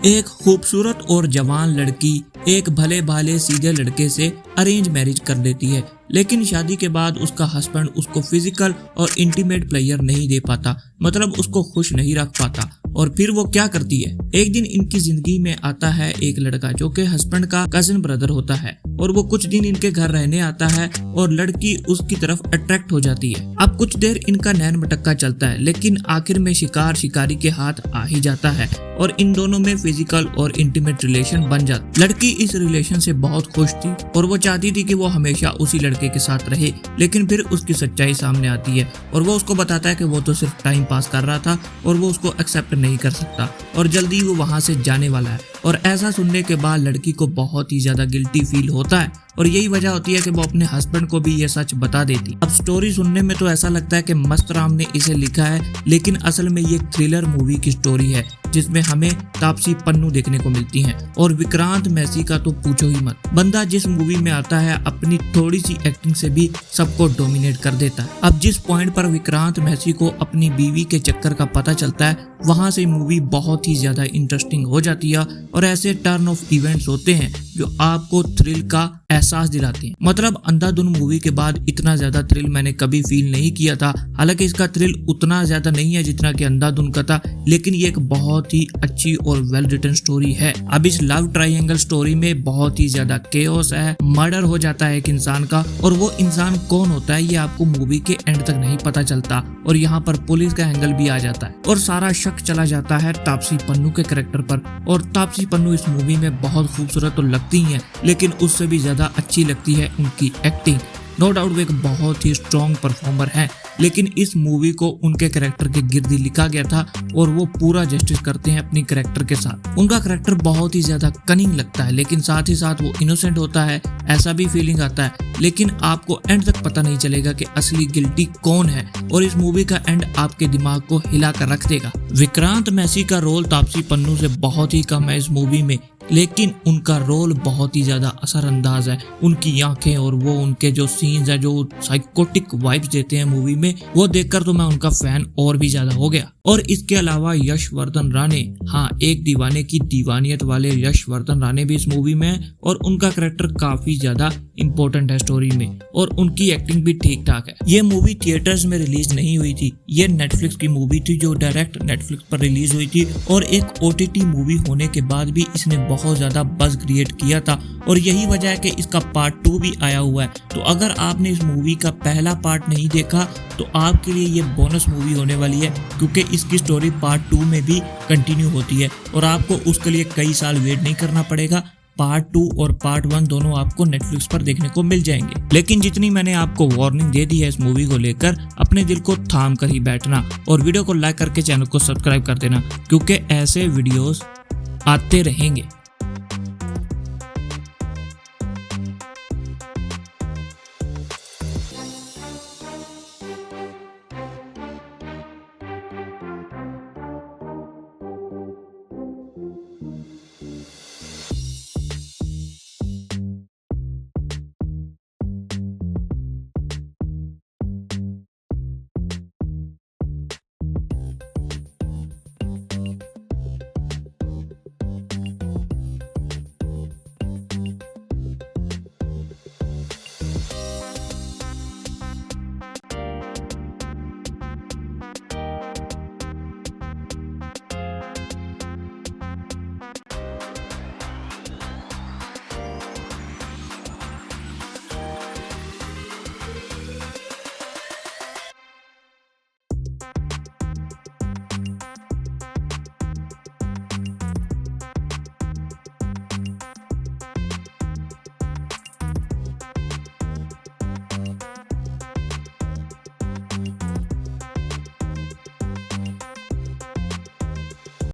एक खूबसूरत और जवान लड़की एक भले भाले सीधे लड़के से अरेंज मैरिज कर लेती है, लेकिन शादी के बाद उसका हस्बैंड उसको फिजिकल और इंटीमेट प्लेयर नहीं दे पाता, मतलब उसको खुश नहीं रख पाता। और फिर वो क्या करती है, एक दिन इनकी जिंदगी में आता है एक लड़का जो कि हस्बैंड का कजिन ब्रदर होता है और वो कुछ दिन इनके घर रहने आता है और लड़की उसकी तरफ अट्रैक्ट हो जाती है। अब कुछ देर इनका नैन मटक्का चलता है, लेकिन आखिर में शिकार शिकारी के हाथ आ ही जाता है और इन दोनों में फिजिकल और इंटीमेट रिलेशन बन जाता। लड़की इस रिलेशन से बहुत खुश थी और वो चाहती थी कि वो हमेशा उसी लड़के के साथ रहे, लेकिन फिर उसकी सच्चाई सामने आती है और वो उसको बताता है कि वो तो सिर्फ टाइम पास कर रहा था और वो उसको एक्सेप्ट नहीं कर सकता और जल्दी वो वहां से जाने वाला है। और ऐसा सुनने के बाद लड़की को बहुत ही ज्यादा गिल्टी फील होता है और यही वजह होती है कि वो अपने हस्बैंड को भी ये सच बता देती। अब स्टोरी सुनने में तो ऐसा लगता है कि मस्त राम ने इसे लिखा है, लेकिन असल में ये थ्रिलर मूवी की स्टोरी है जिसमें हमें तापसी पन्नू देखने को मिलती हैं और विक्रांत मैसी का तो पूछो ही मत। बंदा जिस मूवी में आता है अपनी थोड़ी सी एक्टिंग से भी सबको डोमिनेट कर देता है। अब जिस पॉइंट पर विक्रांत मैसी को अपनी बीवी के चक्कर का पता चलता है, वहां से मूवी बहुत ही ज्यादा इंटरेस्टिंग हो जाती है और ऐसे टर्न ऑफ इवेंट्स होते हैं जो आपको थ्रिल का एहसास दिलाते हैं। मतलब अंधाधुन मूवी के बाद इतना ज्यादा थ्रिल मैंने कभी फील नहीं किया था। हालांकि इसका थ्रिल उतना ज्यादा नहीं है जितना कि अंधाधुन का था, लेकिन ये एक बहुत ही अच्छी और वेल रिटन स्टोरी है। अब इस लव ट्रायंगल स्टोरी में बहुत ही ज्यादा केओस है, मर्डर हो जाता है एक इंसान का और वो इंसान कौन होता है ये आपको मूवी के एंड तक नहीं पता चलता और यहाँ पर पुलिस का एंगल भी आ जाता है और सारा शक चला जाता है तापसी पन्नू के कैरेक्टर पर। और तापसी पन्नू इस मूवी में बहुत खूबसूरत तो लगती हैं, लेकिन उससे भी ज्यादा अच्छी लगती है उनकी एक्टिंग। नो डाउट वो एक बहुत ही स्ट्रॉन्ग परफॉर्मर है, लेकिन इस मूवी को उनके कैरेक्टर के गिर्द लिखा गया था और वो पूरा जस्टिस करते हैं अपनी कैरेक्टर के साथ। उनका कैरेक्टर बहुत ही ज्यादा कनिंग लगता है, लेकिन साथ ही साथ वो इनोसेंट होता है, ऐसा भी फीलिंग आता है, लेकिन आपको एंड तक पता नहीं चलेगा कि असली गिल्टी कौन है और इस मूवी का एंड आपके दिमाग को हिला कर रख देगा। विक्रांत मैसी का रोल तापसी पन्नू से बहुत ही कम है इस मूवी में, लेकिन उनका रोल बहुत ही ज्यादा असरअंदाज है। उनकी आंखें और वो उनके जो सीन्स है जो साइकोटिक वाइब्स देते हैं मूवी में, वो देखकर तो मैं उनका फैन और भी ज्यादा हो गया। और इसके अलावा यशवर्धन राणे, हाँ एक दीवाने की दीवानियत वाले यशवर्धन राणे भी इस मूवी में है और उनका कैरेक्टर काफी ज्यादा इम्पोर्टेंट है स्टोरी में और उनकी एक्टिंग भी ठीक ठाक है। ये मूवी थिएटर्स में रिलीज नहीं हुई थी, ये नेटफ्लिक्स की मूवी थी जो डायरेक्ट नेटफ्लिक्स पर रिलीज हुई थी और एक OTT मूवी होने के बाद भी इसने बहुत ज्यादा बज़ क्रिएट किया था और यही वजह है कि इसका पार्ट 2 भी आया हुआ है। तो अगर आपने इस मूवी का पहला पार्ट नहीं देखा तो आपके लिए ये बोनस मूवी होने वाली है, क्योंकि इसकी स्टोरी पार्ट 2 में भी कंटिन्यू होती है और आपको उसके लिए कई साल वेट नहीं करना पड़ेगा। पार्ट 2 और पार्ट 1 दोनों आपको नेटफ्लिक्स पर देखने को मिल जाएंगे। लेकिन जितनी मैंने आपको वार्निंग दे दी है इस मूवी को लेकर, अपने दिल को थाम कर ही बैठना और वीडियो को लाइक करके चैनल को सब्सक्राइब कर देना, क्योंकि ऐसे वीडियोस आते रहेंगे।